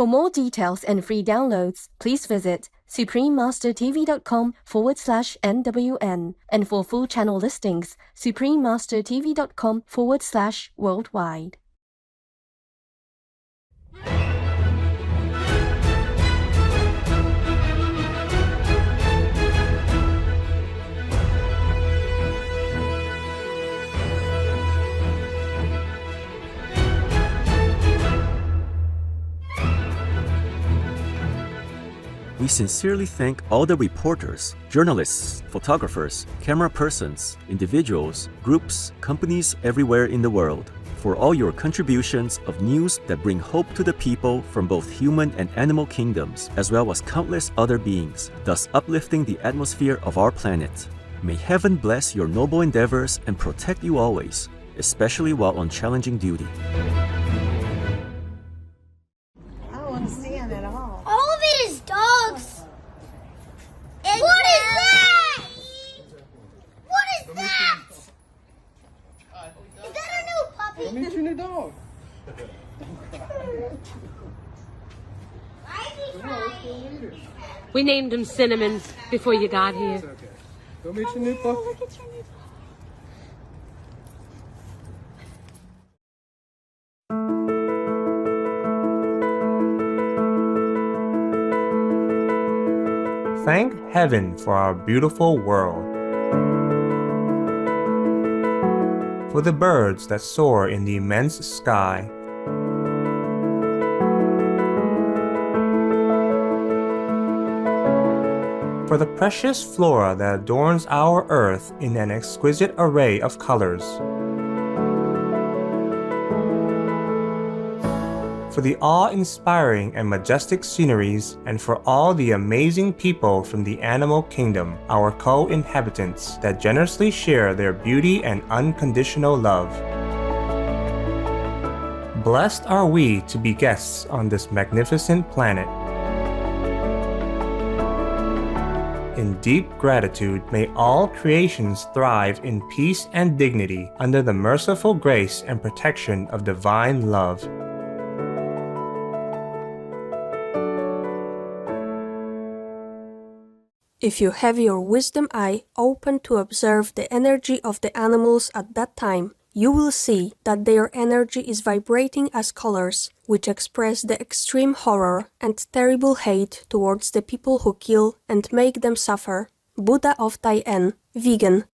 For more details and free downloads, please visit suprememastertv.com/NWN. And for full channel listings, suprememastertv.com/worldwide. We sincerely thank all the reporters, journalists, photographers, camera persons, individuals, groups, companies everywhere in the world for all your contributions of news that bring hope to the people from both human and animal kingdoms, as well as countless other beings, thus uplifting the atmosphere of our planet. May heaven bless your noble endeavors and protect you always, especially while on challenging duty. I don't understand at all. All of it is dogs. What is that? What is that? Is that a new puppy? Go meet your new dog. Why is he crying? We named him Cinnamon before you got here. It's okay. Go meet your new puppy. Look at your new Thank heaven for our beautiful world, for the birds that soar in the immense sky, for the precious flora that adorns our earth in an exquisite array of colors, for the awe-inspiring and majestic sceneries, and for all the amazing people from the animal kingdom, our co-inhabitants, that generously share their beauty and unconditional love. Blessed are we to be guests on this magnificent planet. In deep gratitude, may all creations thrive in peace and dignity under the merciful grace and protection of divine love. If you have your wisdom eye open to observe the energy of the animals at that time, you will see that their energy is vibrating as colors, which express the extreme horror and terrible hate towards the people who kill and make them suffer. Buddha of Tai-En, vegan.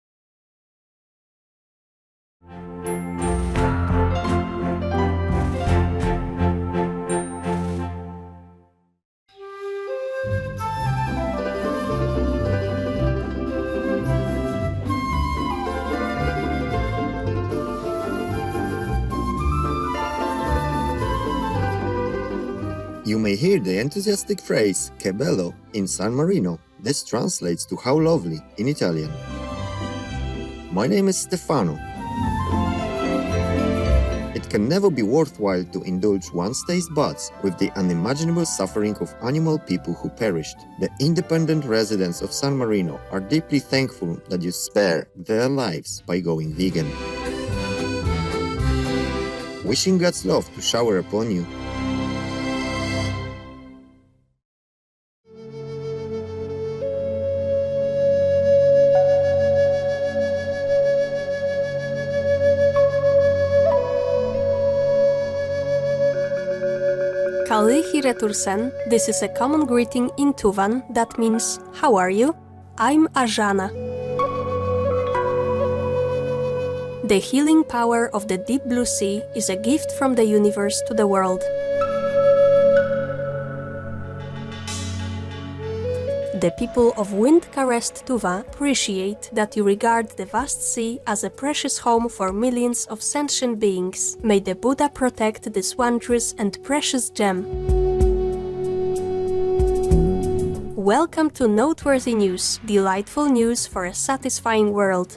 You may hear the enthusiastic phrase "che bello" in San Marino. This translates to "how lovely" in Italian. My name is Stefano. It can never be worthwhile to indulge one's taste buds with the unimaginable suffering of animal people who perished. The independent residents of San Marino are deeply thankful that you spare their lives by going vegan. Wishing God's love to shower upon you. Kalihi Retursen, this is a common greeting in Tuvan that means, how are you? I'm Ajana. The healing power of the deep blue sea is a gift from the universe to the world. The people of wind-caressed Tuva appreciate that you regard the vast sea as a precious home for millions of sentient beings. May the Buddha protect this wondrous and precious gem. Welcome to Noteworthy News, delightful news for a satisfying world.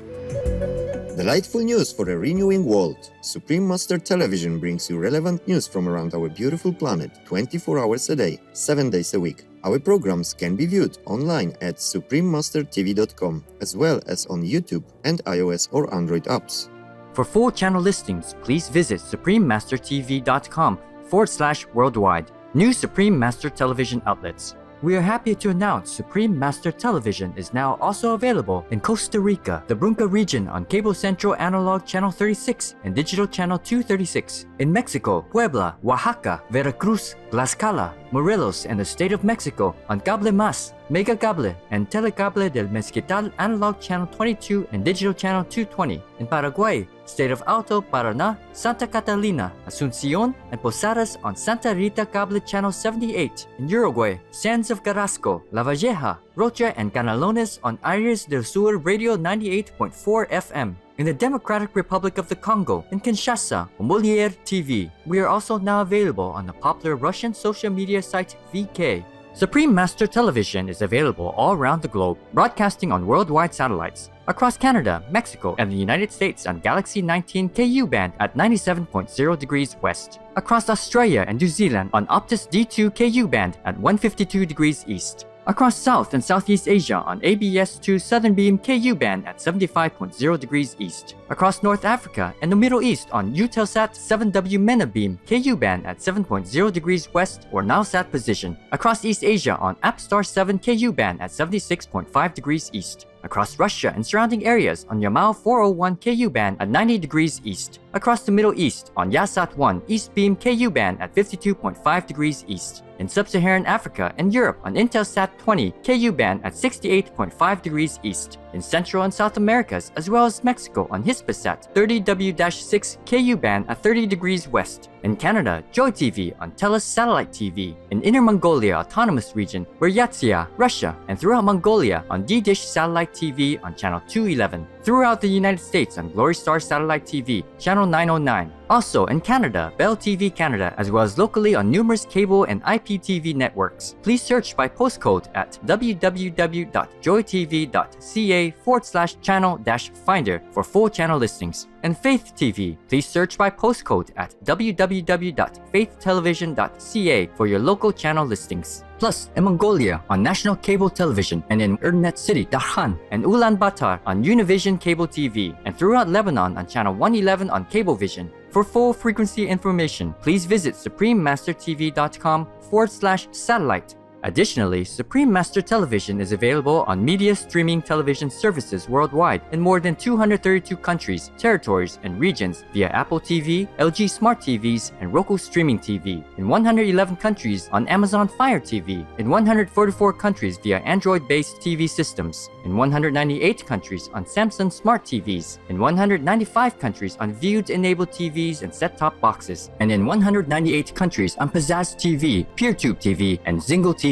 Delightful news for a renewing world. Supreme Master Television brings you relevant news from around our beautiful planet 24 hours a day, 7 days a week. Our programs can be viewed online at suprememastertv.com, as well as on YouTube and iOS or Android apps. For full channel listings, please visit suprememastertv.com/worldwide. New Supreme Master Television outlets. We are happy to announce Supreme Master Television is now also available in Costa Rica, the Brunca region on Cable Central Analog Channel 36 and Digital Channel 236. In Mexico, Puebla, Oaxaca, Veracruz, Tlaxcala, Morelos, and the State of Mexico on Cable Más, Mega Cable, and Telecable del Mezquital Analog Channel 22 and Digital Channel 220. In Paraguay, State of Alto Paraná, Santa Catalina, Asunción, and Posadas on Santa Rita Cable Channel 78. In Uruguay, Sands of Carrasco, La Valleja, Rocha, and Canelones on Aires del Sur Radio 98.4 FM. In the Democratic Republic of the Congo, in Kinshasa, Molière TV. We are also now available on the popular Russian social media site VK. Supreme Master Television is available all around the globe, broadcasting on worldwide satellites. Across Canada, Mexico, and the United States on Galaxy 19 KU band at 97.0 degrees west. Across Australia and New Zealand on Optus D2 KU band at 152 degrees east. Across South and Southeast Asia on ABS2 Southern Beam KU band at 75.0 degrees east. Across North Africa and the Middle East on Eutelsat 7W MENA Beam KU band at 7.0 degrees west or nowsat position. Across East Asia on APSTAR 7 KU band at 76.5 degrees east. Across Russia and surrounding areas on Yamal 401 KU band at 90 degrees east. Across the Middle East on Yasat 1 East Beam KU band at 52.5 degrees east. In Sub-Saharan Africa and Europe on Intelsat 20 KU band at 68.5 degrees east. In Central and South Americas as well as Mexico on Hispasat 30W-6 KU band at 30 degrees west. In Canada, Joy TV on TELUS Satellite TV. In Inner Mongolia Autonomous Region, Buryatia, Russia, and throughout Mongolia on D-Dish Satellite TV on Channel 211. Throughout the United States on Glory Star Satellite TV, Channel 909. Also in Canada, Bell TV Canada, as well as locally on numerous cable and IPTV networks. Please search by postcode at www.joytv.ca/channel-finder for full channel listings. And Faith TV, please search by postcode at www.faithtelevision.ca for your local channel listings. Plus, in Mongolia on National Cable Television and in Erdenet City, Darkhan, and Ulaanbaatar on Univision Cable TV, and throughout Lebanon on Channel 111 on Cablevision. For full frequency information, please visit suprememastertv.com/satellite. Additionally, Supreme Master Television is available on media streaming television services worldwide in more than 232 countries, territories, and regions via Apple TV, LG Smart TVs, and Roku Streaming TV, in 111 countries on Amazon Fire TV, in 144 countries via Android-based TV systems, in 198 countries on Samsung Smart TVs, in 195 countries on Viewed-enabled TVs and set-top boxes, and in 198 countries on Pizzazz TV, PeerTube TV, and Zingle TV.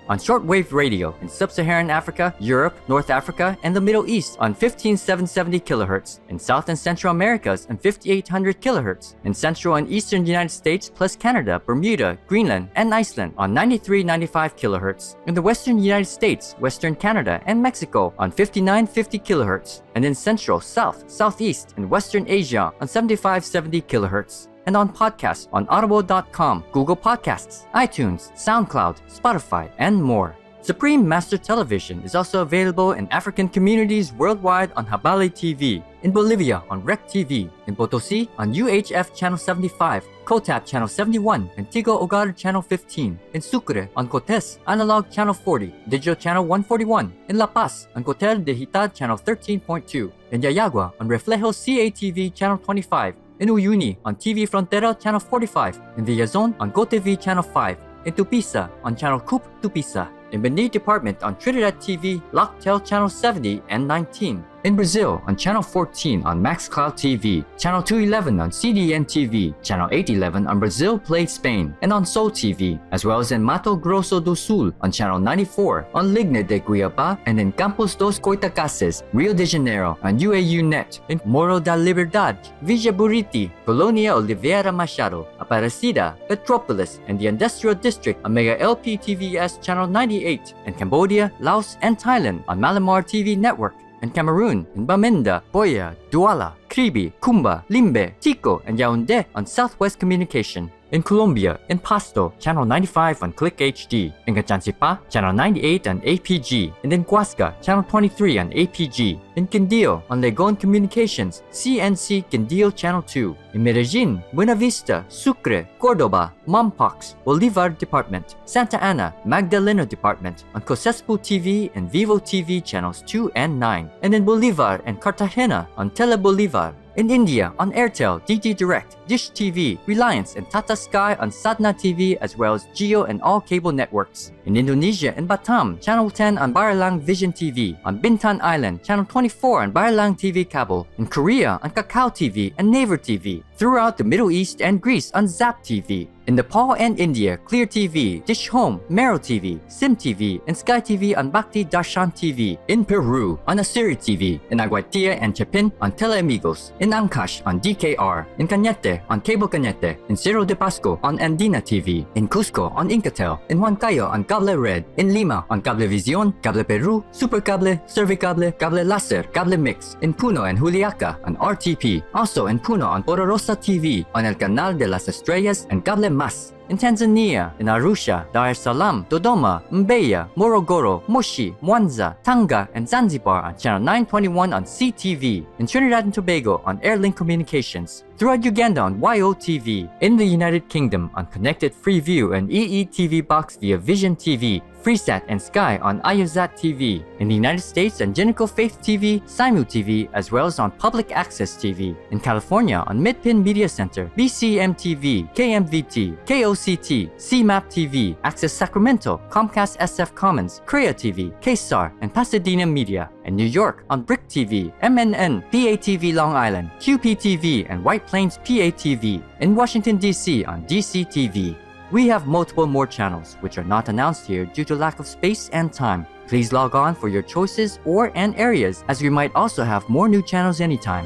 On shortwave radio in Sub-Saharan Africa, Europe, North Africa, and the Middle East on 15770 kHz, in South and Central Americas on 5800 kHz, in Central and Eastern United States plus Canada, Bermuda, Greenland, and Iceland on 9395 kHz, in the Western United States, Western Canada, and Mexico on 5950 kHz, and in Central, South, Southeast, and Western Asia on 7570 kHz. And on podcasts on audible.com, Google Podcasts, iTunes, SoundCloud, Spotify, and more. Supreme Master Television is also available in African communities worldwide on Habali TV, in Bolivia on Rec TV, in Potosi on UHF Channel 75, Kotap Channel 71, and Tigo Hogar Channel 15, in Sucre on Cotes Analog Channel 40, Digital Channel 141, in La Paz on Cotel Digital Channel 13.2, in Yayagua on Reflejo CATV Channel 25, in Uyuni on TV Frontera Channel 45, in Villazon on GoTV Channel 5, in Tupisa on Channel Coop Tupisa, in Benin Department on Trinidad TV, Locktail Channel 70 and 19, in Brazil on Channel 14 on MaxCloud TV, Channel 211 on CDN TV, Channel 811 on Brazil Play Spain, and on Soul TV, as well as in Mato Grosso do Sul on Channel 94, on Ligne de Cuiabá, and in Campos dos Goitacazes, Rio de Janeiro on UAU Net, in Morro da Liberdade, Villa Buriti, Colonia Oliveira Machado, Aparecida, Petropolis, and the Industrial District on Mega LP TVS Channel 98, in Cambodia, Laos, and Thailand on Malamar TV Network, in Cameroon, in Bamenda, Boya, Douala, Kribi, Kumba, Limbe, Tico, and Yaoundé on Southwest Communication, In Colombia, in Pasto, channel 95 on Click HD. In Gachancipa, channel 98 on APG. And in Huasca, channel 23 on APG. In Quindío, on Legon Communications, CNC Quindío channel 2. In Medellin, Buenavista, Sucre, Cordoba, Mompox, Bolivar Department. Santa Ana, Magdalena Department on Cosespo TV and Vivo TV channels 2 and 9. And in Bolivar and Cartagena on Telebolivar. In India, on Airtel, DD Direct, Dish TV, Reliance, and Tata Sky on Sadna TV, as well as Geo and all cable networks. In Indonesia, in Batam, Channel 10 on Baralang Vision TV. On Bintan Island, Channel 24 on Baralang TV Cable. In Korea, on Kakao TV and Naver TV. Throughout the Middle East and Greece on Zap TV. In Nepal and India, Clear TV, Dish Home, Mero TV, Sim TV, and Sky TV on Bhakti Darshan TV. In Peru, on Asiri TV. In Aguatia and Chapin on Teleamigos. In Ancash on DKR. In Cañete on Cable Cañete. In Cerro de Pasco on Andina TV. In Cusco on Incatel. In Huancayo on Cable Red. In Lima on Cablevisión, Cable Peru, Supercable, Servicable, Cable Láser, Cable Mix. In Puno and Juliaca on RTP. Also in Puno on Pororosa TV. On El Canal de las Estrellas and Cable Mas. In Tanzania, in Arusha, Dar es Salaam, Dodoma, Mbeya, Morogoro, Moshi, Mwanza, Tanga, and Zanzibar on Channel 921 on CTV. In Trinidad and Tobago on Airlink Communications. Throughout Uganda on YOTV. In the United Kingdom on Connected Freeview and EE Box via Vision TV. Freesat and Sky on IOZAT TV. In the United States on Genical Faith TV, Simu TV, as well as on Public Access TV. In California on Midpin Media Center, BCM TV, KMVT, KOCT, CMAP TV, Access Sacramento, Comcast SF Commons, Crea TV, KSAR, and Pasadena Media. In New York on Brick TV, MNN, PATV Long Island, QPTV, and White Plains PATV. In Washington, D.C. on DC TV. We have multiple more channels, which are not announced here due to lack of space and time. Please log on for your choices and areas, as we might also have more new channels anytime.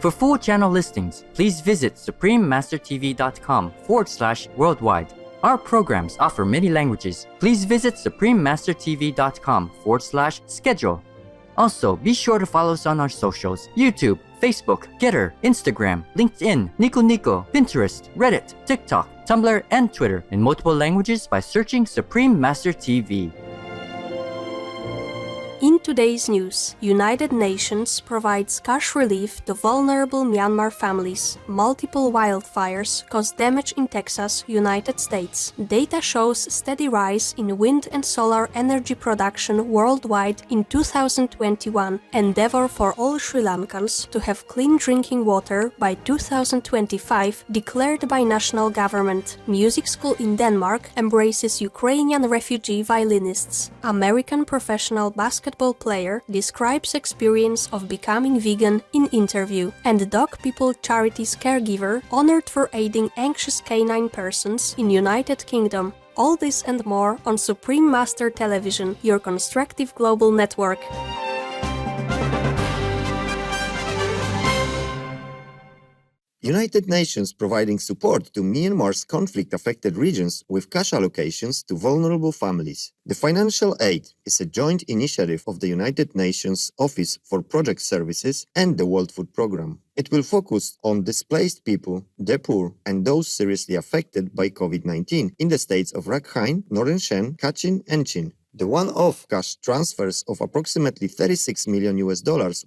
For full channel listings, please visit suprememastertv.com/worldwide. Our programs offer many languages. Please visit suprememastertv.com/schedule. Also, be sure to follow us on our socials: YouTube, Facebook, Getter, Instagram, LinkedIn, Nico Nico, Pinterest, Reddit, TikTok, Tumblr, and Twitter in multiple languages by searching Supreme Master TV. In today's news, United Nations provides cash relief to vulnerable Myanmar families. Multiple wildfires caused damage in Texas, United States. Data shows steady rise in wind and solar energy production worldwide in 2021. Endeavor for all Sri Lankans to have clean drinking water by 2025 declared by national government. Music school in Denmark embraces Ukrainian refugee violinists. American professional basketball player describes experience of becoming vegan in interview, and Dog People Charities caregiver honored for aiding anxious canine persons in United Kingdom. All this and more on Supreme Master Television, your constructive global network. United Nations providing support to Myanmar's conflict-affected regions with cash allocations to vulnerable families. The financial aid is a joint initiative of the United Nations Office for Project Services and the World Food Programme. It will focus on displaced people, the poor, and those seriously affected by COVID-19 in the states of Rakhine, Northern Shan, Kachin, and Chin. The one-off cash transfers of approximately $36 million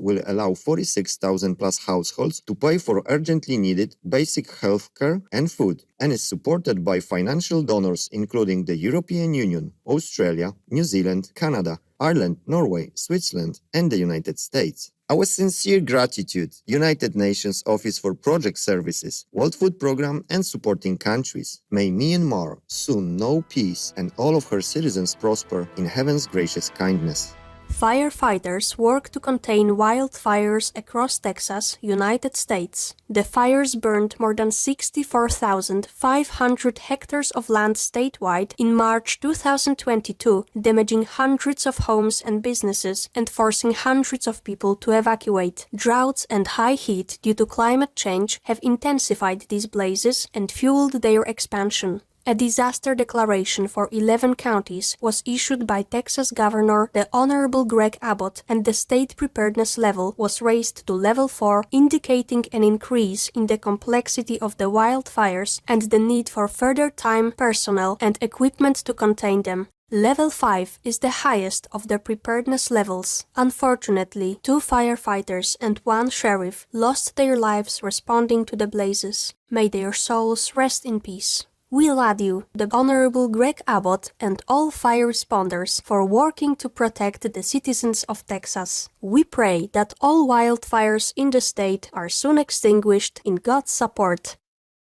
will allow 46,000 plus households to pay for urgently needed basic health care and food, and is supported by financial donors including the European Union, Australia, New Zealand, Canada, Ireland, Norway, Switzerland, and the United States. Our sincere gratitude, United Nations Office for Project Services, World Food Programme and supporting countries. May Myanmar soon know peace and all of her citizens prosper in heaven's gracious kindness. Firefighters work to contain wildfires across Texas, United States. The fires burned more than 64,500 hectares of land statewide in March 2022, damaging hundreds of homes and businesses and forcing hundreds of people to evacuate. Droughts and high heat due to climate change have intensified these blazes and fueled their expansion. A disaster declaration for 11 counties was issued by Texas Governor the Honorable Greg Abbott, and the state preparedness level was raised to level 4, indicating an increase in the complexity of the wildfires and the need for further time, personnel, and equipment to contain them. Level 5 is the highest of the preparedness levels. Unfortunately, 2 firefighters and 1 sheriff lost their lives responding to the blazes. May their souls rest in peace. We laud you, the Honorable Greg Abbott, and all fire responders for working to protect the citizens of Texas. We pray that all wildfires in the state are soon extinguished in God's support.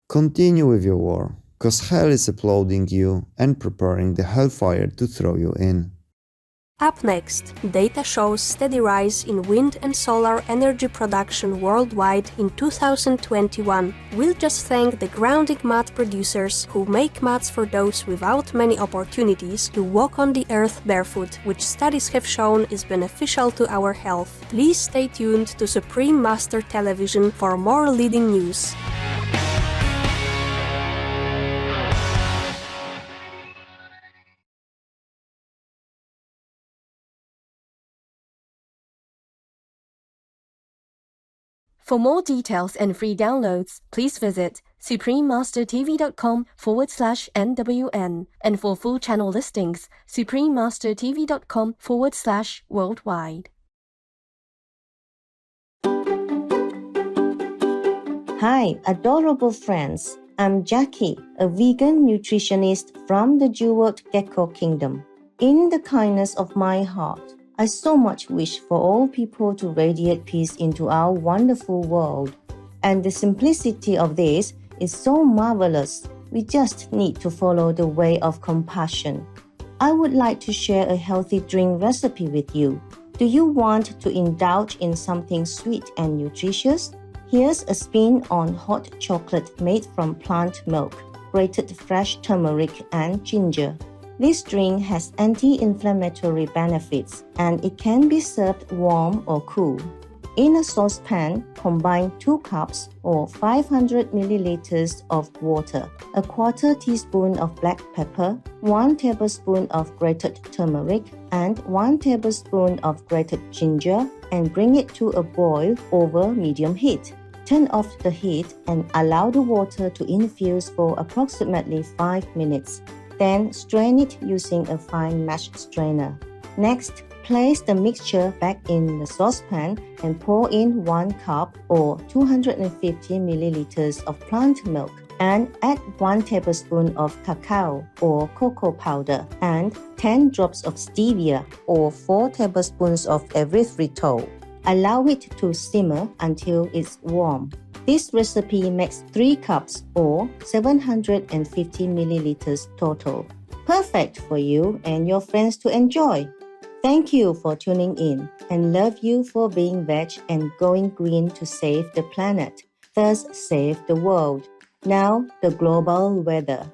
Continue with your war, cause hell is applauding you and preparing the hellfire to throw you in. Up next, data shows steady rise in wind and solar energy production worldwide in 2021. We'll just thank the grounding mat producers who make mats for those without many opportunities to walk on the earth barefoot, which studies have shown is beneficial to our health. Please stay tuned to Supreme Master Television for more leading news. For more details and free downloads, please visit suprememastertv.com/NWN. And for full channel listings, suprememastertv.com/worldwide. Hi, adorable friends. I'm Jackie, a vegan nutritionist from the jeweled Gecko Kingdom. In the kindness of my heart, I so much wish for all people to radiate peace into our wonderful world. And the simplicity of this is so marvelous. We just need to follow the way of compassion. I would like to share a healthy drink recipe with you. Do you want to indulge in something sweet and nutritious? Here's a spin on hot chocolate made from plant milk, grated fresh turmeric and ginger. This drink has anti-inflammatory benefits and it can be served warm or cool. In a saucepan, combine 2 cups or 500 milliliters of water, a quarter teaspoon of black pepper, 1 tablespoon of grated turmeric, and 1 tablespoon of grated ginger, and bring it to a boil over medium heat. Turn off the heat and allow the water to infuse for approximately 5 minutes. Then strain it using a fine mesh strainer. Next, place the mixture back in the saucepan and pour in 1 cup or 250 milliliters of plant milk and add 1 tablespoon of cacao or cocoa powder and 10 drops of stevia or 4 tablespoons of erythritol. Allow it to simmer until it's warm. This recipe makes 3 cups or 750 milliliters total. Perfect for you and your friends to enjoy. Thank you for tuning in and love you for being veg and going green to save the planet, thus save the world. Now, the global weather.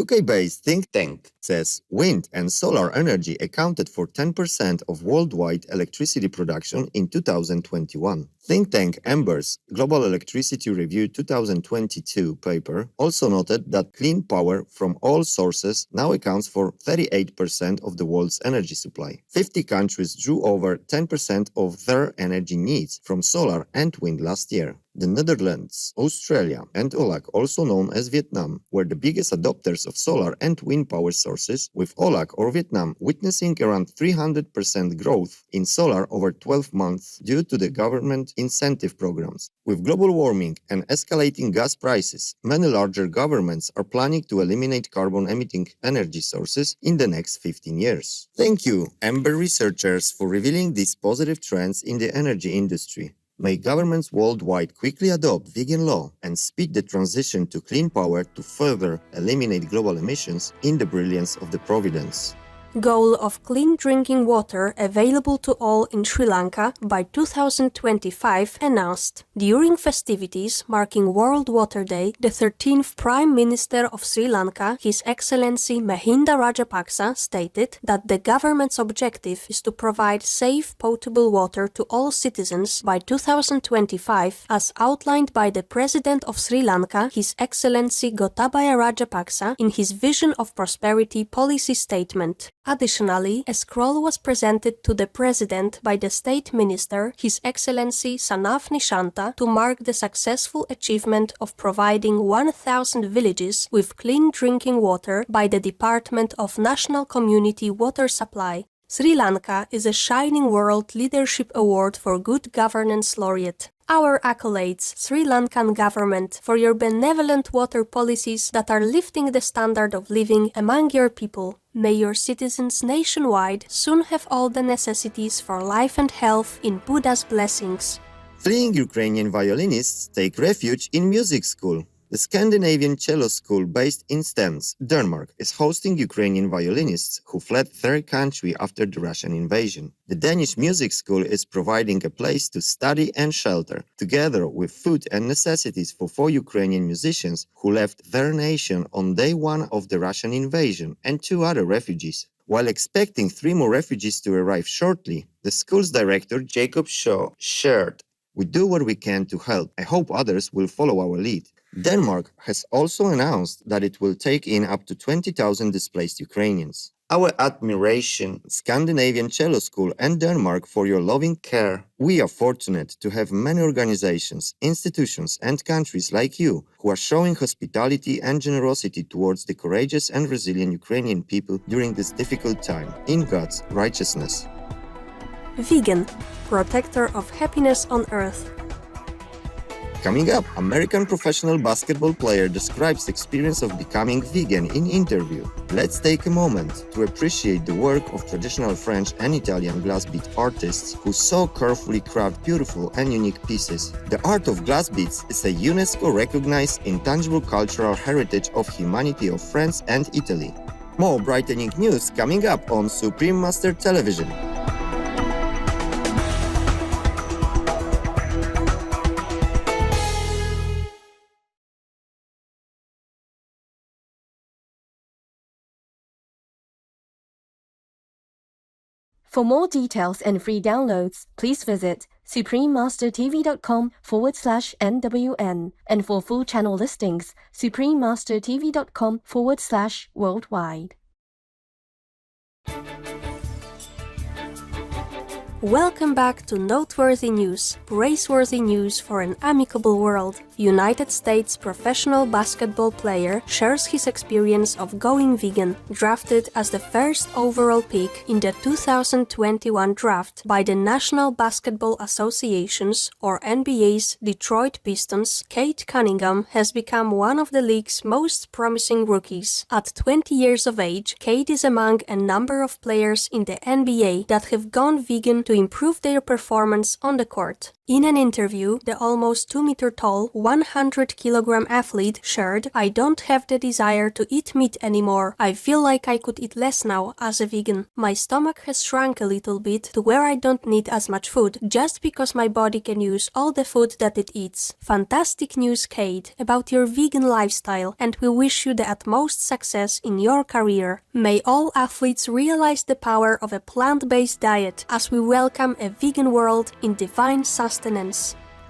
UK-based think tank says wind and solar energy accounted for 10% of worldwide electricity production in 2021. Think tank Ember's Global Electricity Review 2022 paper also noted that clean power from all sources now accounts for 38% of the world's energy supply. 50 countries drew over 10% of their energy needs from solar and wind last year. The Netherlands, Australia, and OLAC, also known as Vietnam, were the biggest adopters of solar and wind power sources, with OLAC or Vietnam witnessing around 300% growth in solar over 12 months due to the government incentive programs. With global warming and escalating gas prices, many larger governments are planning to eliminate carbon-emitting energy sources in the next 15 years. Thank you, Amber researchers, for revealing these positive trends in the energy industry. May governments worldwide quickly adopt vegan law and speed the transition to clean power to further eliminate global emissions in the brilliance of the Providence. Goal of clean drinking water available to all in Sri Lanka by 2025 announced. During festivities marking World Water Day, the 13th Prime Minister of Sri Lanka, His Excellency Mahinda Rajapaksa, stated that the government's objective is to provide safe potable water to all citizens by 2025 as outlined by the President of Sri Lanka, His Excellency Gotabaya Rajapaksa, in his Vision of Prosperity policy statement. Additionally, a scroll was presented to the President by the State Minister, His Excellency Sanath Nishanta, to mark the successful achievement of providing 1,000 villages with clean drinking water by the Department of National Community Water Supply. Sri Lanka is a Shining World Leadership Award for Good Governance laureate. Our accolades, Sri Lankan government, for your benevolent water policies that are lifting the standard of living among your people. May your citizens nationwide soon have all the necessities for life and health in Buddha's blessings. Fleeing Ukrainian violinists take refuge in music school. The Scandinavian cello school based in Stens, Denmark, is hosting Ukrainian violinists who fled their country after the Russian invasion. The Danish music school is providing a place to study and shelter, together with food and necessities for 4 Ukrainian musicians who left their nation on day 1 of the Russian invasion and 2 other refugees. While expecting 3 more refugees to arrive shortly, the school's director, Jacob Shaw, shared, "We do what we can to help. I hope others will follow our lead." Denmark has also announced that it will take in up to 20,000 displaced Ukrainians. Our admiration, Scandinavian Cello School and Denmark, for your loving care. We are fortunate to have many organizations, institutions and countries like you who are showing hospitality and generosity towards the courageous and resilient Ukrainian people during this difficult time, in God's righteousness. Vegan, protector of happiness on earth. Coming up, American professional basketball player describes the experience of becoming vegan in interview. Let's take a moment to appreciate the work of traditional French and Italian glass bead artists who so carefully craft beautiful and unique pieces. The art of glass beads is a UNESCO-recognized intangible cultural heritage of humanity of France and Italy. More brightening news coming up on Supreme Master Television. For more details and free downloads, please visit suprememastertv.com/NWN. And for full channel listings, suprememastertv.com/worldwide. Welcome back to Noteworthy News, praiseworthy news for an amicable world. United States professional basketball player shares his experience of going vegan, drafted as the first overall pick in the 2021 draft by the National Basketball Association's or NBA's Detroit Pistons. Cade Cunningham has become one of the league's most promising rookies. At 20 years of age, Cade is among a number of players in the NBA that have gone vegan to improve their performance on the court. In an interview, the almost 2-meter-tall, 100-kilogram athlete shared, "I don't have the desire to eat meat anymore. I feel like I could eat less now as a vegan. My stomach has shrunk a little bit to where I don't need as much food, just because my body can use all the food that it eats." Fantastic news, Kate, about your vegan lifestyle, and we wish you the utmost success in your career. May all athletes realize the power of a plant-based diet as we welcome a vegan world in divine sustenance.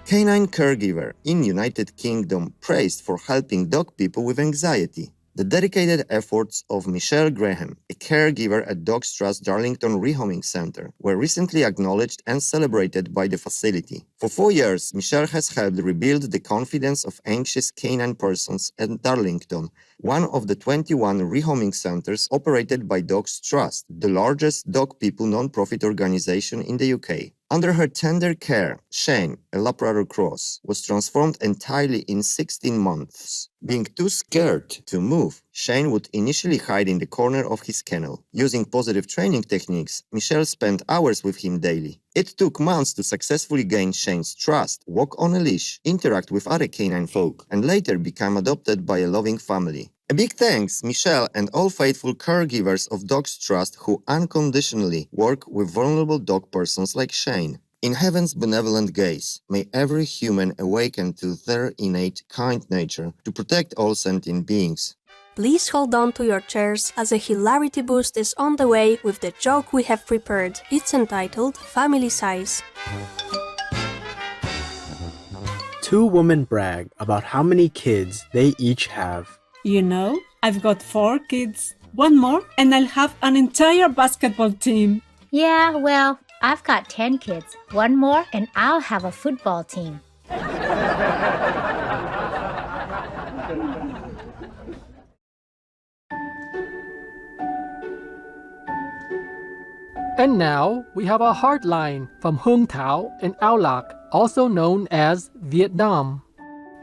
Canine caregiver in United Kingdom praised for helping dog people with anxiety. The dedicated efforts of Michelle Graham, a caregiver at Dogs Trust Darlington Rehoming Center, were recently acknowledged and celebrated by the facility. For 4 years, Michelle has helped rebuild the confidence of anxious canine persons at Darlington, one of the 21 rehoming centers operated by Dogs Trust, the largest dog people non-profit organization in the UK. Under her tender care, Shane, a Labrador Cross, was transformed entirely in 16 months. Being too scared to move, Shane would initially hide in the corner of his kennel. Using positive training techniques, Michelle spent hours with him daily. It took months to successfully gain Shane's trust, walk on a leash, interact with other canine folk, and later become adopted by a loving family. A big thanks, Michelle and all faithful caregivers of Dogs Trust who unconditionally work with vulnerable dog persons like Shane. In heaven's benevolent gaze, may every human awaken to their innate kind nature to protect all sentient beings. Please hold on to your chairs as a hilarity boost is on the way with the joke we have prepared. It's entitled Family Size. Two women brag about how many kids they each have. You know, I've got 4 kids. One more and I'll have an entire basketball team. Yeah, well, I've got 10 kids. One more and I'll have a football team. And now, we have a heartline from Hung Thao in Ao Lạc, also known as Vietnam.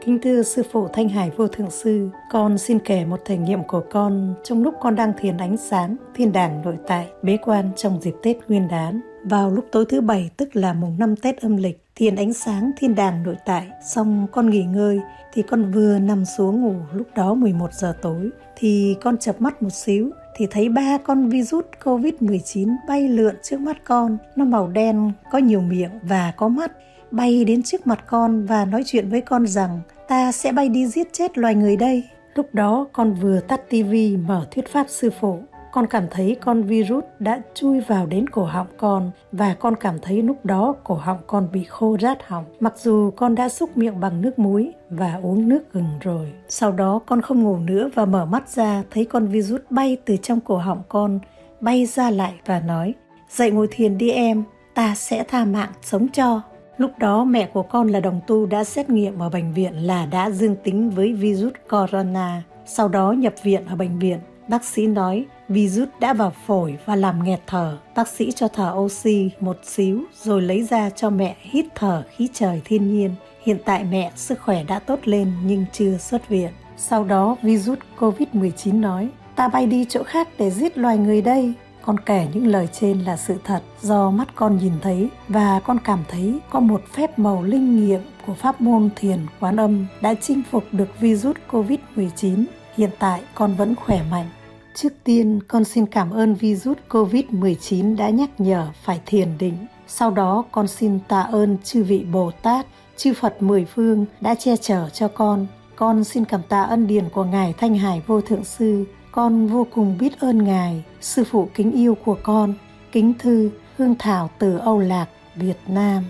Kính thưa Sư Phụ Thanh Hải Vô Thượng Sư, con xin kể một trải nghiệm của con trong lúc con đang thiền ánh sáng, thiên đàng nội tại, bế quan trong dịp Tết Nguyên đán. Vào lúc tối thứ Bảy, tức là mùng 5 Tết âm lịch, thiền ánh sáng thiên đàng nội tại, xong con nghỉ ngơi, thì con vừa nằm xuống ngủ, lúc đó 11 giờ tối, thì con chợp mắt một xíu, thì thấy 3 con virus COVID-19 bay lượn trước mắt con. Nó màu đen, có nhiều miệng và có mắt, bay đến trước mặt con và nói chuyện với con rằng ta sẽ bay đi giết chết loài người đây. Lúc đó con vừa tắt tivi mở thuyết pháp Sư Phụ. Con cảm thấy con virus đã chui vào đến cổ họng con và con cảm thấy lúc đó cổ họng con bị khô rát họng. Mặc dù con đã súc miệng bằng nước muối và uống nước gừng rồi. Sau đó con không ngủ nữa và mở mắt ra thấy con virus bay từ trong cổ họng con, bay ra lại và nói: "Dậy ngồi thiền đi em, ta sẽ tha mạng sống cho." Lúc đó mẹ của con là đồng tu đã xét nghiệm ở bệnh viện là đã dương tính với virus corona. Sau đó nhập viện ở bệnh viện. Bác sĩ nói virus đã vào phổi và làm nghẹt thở. Bác sĩ cho thở oxy một xíu rồi lấy ra cho mẹ hít thở khí trời thiên nhiên. Hiện tại mẹ sức khỏe đã tốt lên nhưng chưa xuất viện. Sau đó virus COVID-19 nói: "Ta bay đi chỗ khác để giết loài người đây." Con kể những lời trên là sự thật do mắt con nhìn thấy và con cảm thấy có một phép màu linh nghiệm của pháp môn thiền Quán Âm đã chinh phục được virus COVID-19. Hiện tại con vẫn khỏe mạnh. Trước tiên con xin cảm ơn virus COVID-19 đã nhắc nhở phải thiền định. Sau đó con xin tạ ơn chư vị Bồ Tát, chư Phật mười phương đã che chở cho con. Con xin cảm tạ ân điển của Ngài Thanh Hải Vô Thượng Sư. Con vô cùng biết ơn Ngài, Sư Phụ kính yêu của con. Kính thư Hương Thảo từ Âu Lạc, Việt Nam.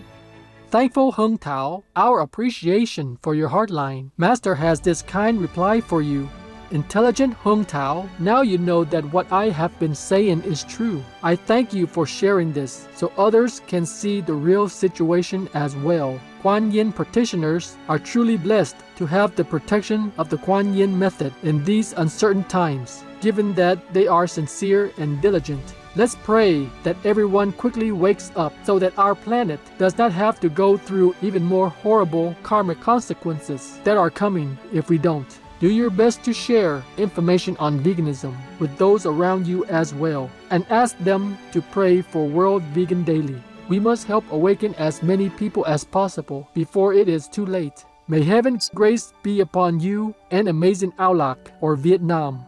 Thankful Hung Thao, our appreciation for your heartline. Master has this kind reply for you. Intelligent Hung Thao, now you know that what I have been saying is true. I thank you for sharing this so others can see the real situation as well. Quan Yin practitioners are truly blessed to have the protection of the Quan Yin Method in these uncertain times, given that they are sincere and diligent. Let's pray that everyone quickly wakes up so that our planet does not have to go through even more horrible karmic consequences that are coming if we don't. Do your best to share information on veganism with those around you as well, and ask them to pray for World Vegan Daily. We must help awaken as many people as possible before it is too late. May heaven's grace be upon you and amazing Aulak or Vietnam.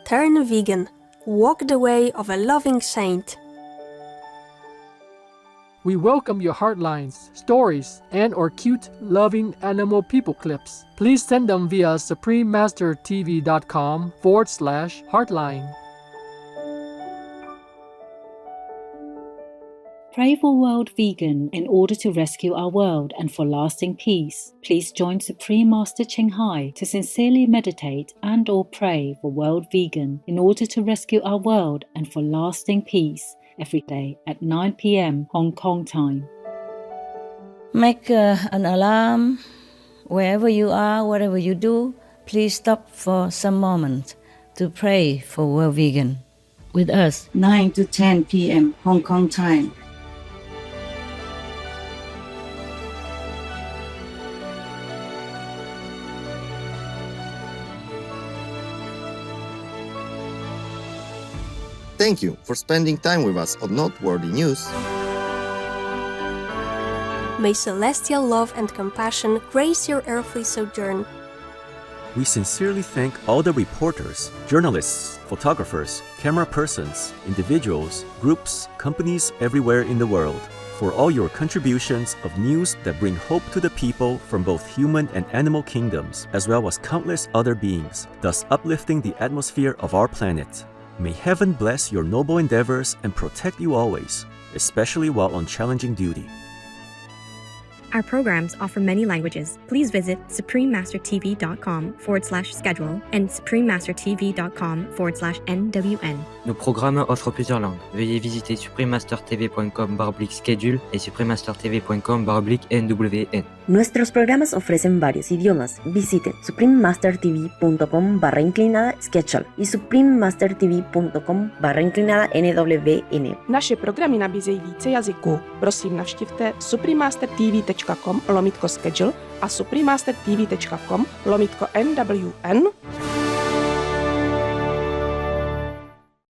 Turn vegan. Walk the way of a loving saint. We welcome your heartlines, stories, and or cute, loving animal people clips. Please send them via suprememastertv.com/heartline. Pray for World Vegan in order to rescue our world and for lasting peace. Please join Supreme Master Ching Hai to sincerely meditate and or pray for World Vegan in order to rescue our world and for lasting peace every day at 9 p.m. Hong Kong time. Make an alarm. Wherever you are, whatever you do, please stop for some moment to pray for World Vegan. With us, 9 to 10 p.m. Hong Kong time. Thank you for spending time with us on Noteworthy News. May celestial love and compassion grace your earthly sojourn. We sincerely thank all the reporters, journalists, photographers, camera persons, individuals, groups, companies everywhere in the world for all your contributions of news that bring hope to the people from both human and animal kingdoms, as well as countless other beings, thus uplifting the atmosphere of our planet. May heaven bless your noble endeavors and protect you always, especially while on challenging duty. Our programs offer many languages. Please visit suprememastertv.com/schedule and suprememastertv.com/NWN. Nos programmes offrent plusieurs langues. Veuillez visiter suprememastertv.com/schedule et suprememastertv.com/NWN. Nuestros programas ofrecen varios idiomas. Visite suprememastertv.com/schedule y suprememastertv.com/NWN. Naše programy nabízejí více jazyků. Prosím, navštivte suprememastertv.com/schedule a suprememastertv.com/NWN.